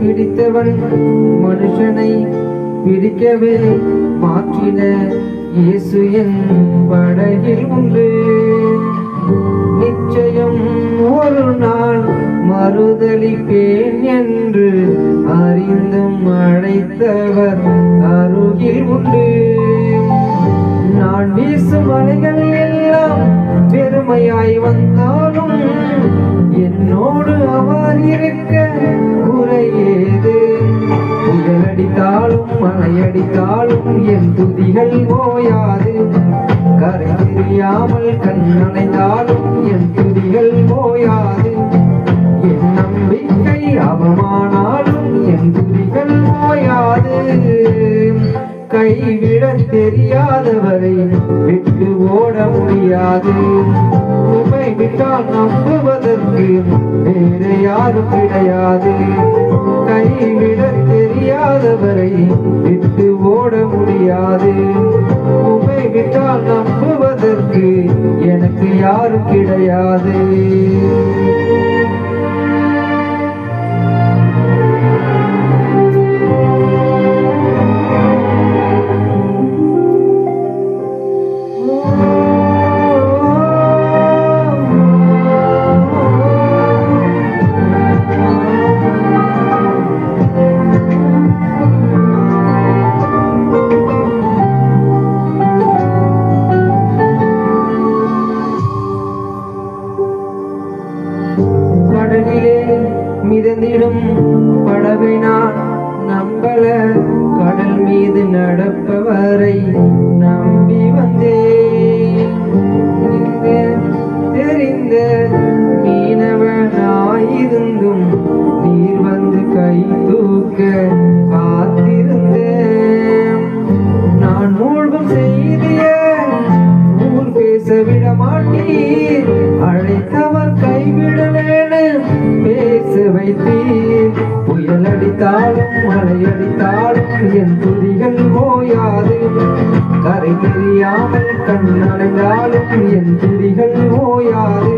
பிடித்தவன் மனுஷனை பிடிக்கவே மாற்றின இயேசு என் படகில் உண்டு. நிச்சயம் ஒரு நாள் மறுதலிப்பேன் என்று அறிந்தும் அழைத்தவர் அருகில் உண்டு. நான் வீசும் அலைகள் எல்லாம் பெருமையாய் வந்தாலும் என்னோடு அவர் இருக்க குறையேது. புயலடித்தாலும் மலையடித்தாலும் என் துதிகள் ஓயாது. கரை தெரியாமல் கண்ணடைந்தாலும் என் துதிகள் ஓயாது. என் நம்பிக்கை அவமானாலும் என் துதிகள் ஓயாது. கைவிட தெரியாதவரை விட்டு ஓட முடியாது. உம்மை விட்டால் நம்புவதற்கு வேறு யாரும் கிடையாது. கைவிட தெரியாதவரை விட்டு ஓட முடியாது. உம்மை விட்டால் நம்புவதற்கு எனக்கு யாரும் கிடையாது. கடலிலே மிதந்திடும் படவை நான் நம்பல. கடல் மீது நடப்பவரை நம்பி வந்தேன். தெரிந்த மீனவனாயிருந்தும் நீர் வந்து கை தூக்க காத்திருந்தேன். நான் மூழ்கும் செய்திய ஊர் பேச விட மாட்டீர். அழைத்தவர் கைவிடலேன்னு பேச வைத்தீர். புயலடித்தாலும் மழையடித்தாலும் என் துதிகள் ஓயாது. கரை தெரியாமல் கண்ணடைந்தாலும் என் துதிகள் ஓயாது.